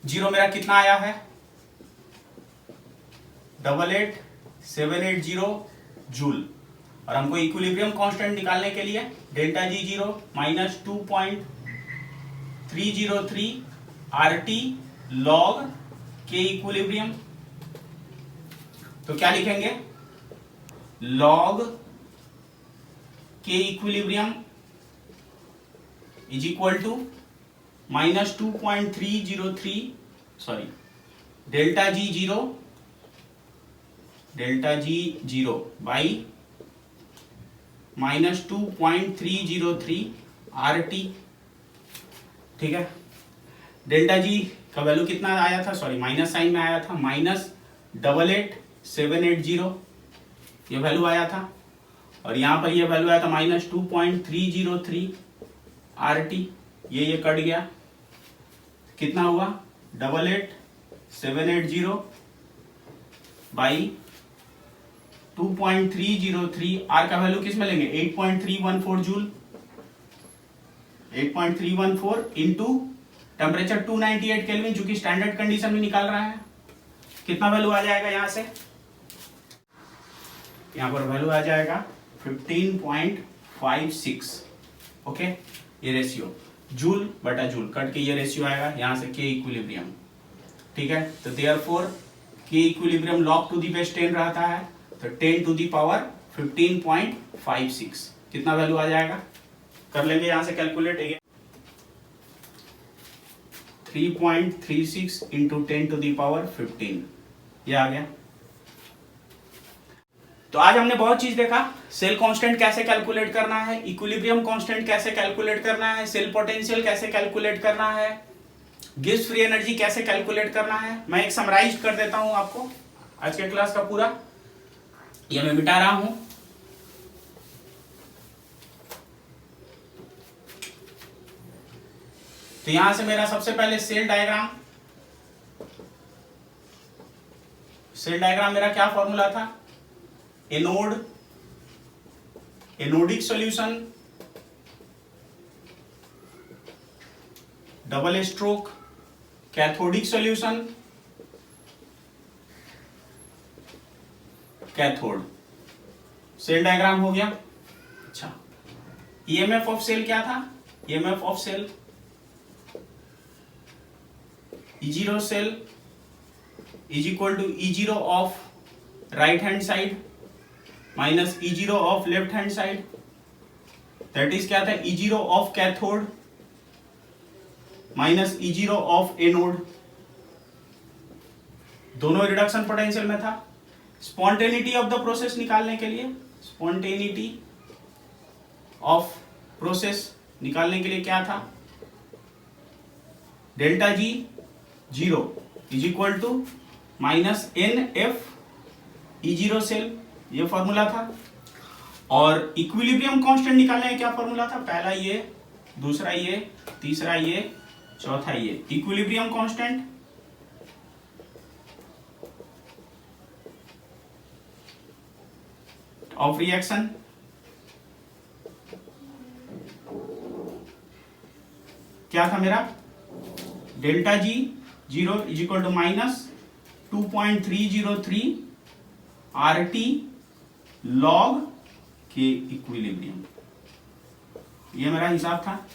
जीरो मेरा कितना आया है, 88780 जूल। और हमको इक्विलिब्रियम कांस्टेंट निकालने के लिए delta G zero -2.303 RT log K equilibrium. तो क्या लिखेंगे, log K equilibrium is equal to -2.303, sorry delta G zero by -2.303 RT, ठीक है। डेल्टा जी का वैल्यू कितना आया था, सॉरी माइनस साइन में आया था, -88780 ये वैल्यू आया था। और यहां पर ये वैल्यू आया था -2.303 RT, ये कट गया, कितना हुआ 88780 बाई 2.303 आर का वैल्यू किस में लेंगे 8.314 जूल 8.314 इंटू टेम्परेचर 298 केल्विन जो कि स्टैंडर्ड कंडीशन में निकाल रहा है कितना वैल्यू आ जाएगा यहां से यहां पर वैल्यू आ जाएगा 15.56 ओके ये रेशियो जूल बटा जूल कट के ये रेशियो आएगा यहां से के इक्विलिब्रियम ठीक है तो therefore K equilibrium log to the base 10 रहता है तो 10 टू दी पावर 15.56 कितना वैल्यू आ जाएगा कर लेंगे यहां से calculate 3.36 into 10 to the power 15 ये आ गया। तो आज हमने बहुत चीज देखा सेल कांस्टेंट कैसे कैलकुलेट करना है इक्विलिब्रियम कांस्टेंट कैसे कैलकुलेट करना है सेल पोटेंशियल कैसे कैलकुलेट करना है गिब्स फ्री एनर्जी कैसे कैलकुलेट करना है। मैं एक समराइज कर देता हूं आपको आज के क्लास का पूरा ये मैं मिटा रहा हूं तो यहां से मेरा सबसे पहले सेल डायग्राम मेरा क्या फॉर्मूला था anode anodic solution double stroke cathodic solution cathode cell diagram हो गया। अच्छा ईएमएफ ऑफ सेल क्या था EMF of cell E0 cell is equal to E0 of right hand side minus E0 of left hand side that is क्या था E0 of cathode minus E0 of anode दोनों reduction potential में था। Spontaneity of the process निकालने के लिए spontaneity of process निकालने के लिए क्या था delta G 0 is equal to minus N F E0 cell ये फॉर्मूला था और इक्विलिब्रियम कांस्टेंट निकालने का क्या फॉर्मूला था पहला ये दूसरा ये तीसरा ये चौथा ये इक्विलिब्रियम कांस्टेंट ऑफ रिएक्शन क्या था मेरा delta G 0 is equal to minus 2.303 RT log K equilibrium ये मेरा हिसाब था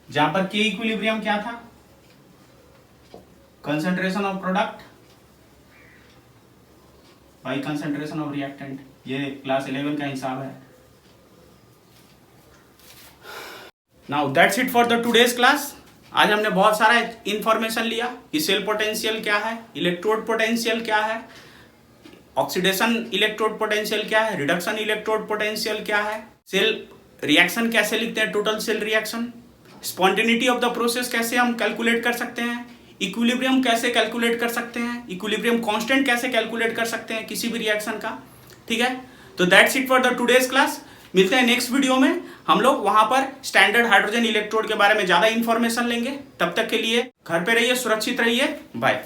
जहां पर के इक्विलिब्रियम क्या था concentration of product by concentration of reactant ये क्लास 11 का हिसाब है। Now that's it for the today's class. आज हमने बहुत सारा इंफॉर्मेशन लिया कि सेल पोटेंशियल क्या है इलेक्ट्रोड पोटेंशियल क्या है ऑक्सीडेशन इलेक्ट्रोड पोटेंशियल क्या है रिडक्शन इलेक्ट्रोड पोटेंशियल क्या है सेल रिएक्शन कैसे लिखते हैं total cell reaction spontaneity of the process कैसे हम कैलकुलेट कर सकते हैं इक्विलिब्रियम कैसे कैलकुलेट कर सकते हैं इक्विलिब्रियम कांस्टेंट कैसे कैलकुलेट कर सकते हैं किसी भी रिएक्शन का ठीक है। तो that's it for the today's class. मिलते हैं नेक्स्ट वीडियो में हम लोग वहां पर स्टैंडर्ड हाइड्रोजन इलेक्ट्रोड के बारे में ज्यादा इंफॉर्मेशन लेंगे। तब तक के लिए घर पे रहिए सुरक्षित रहिए बाय।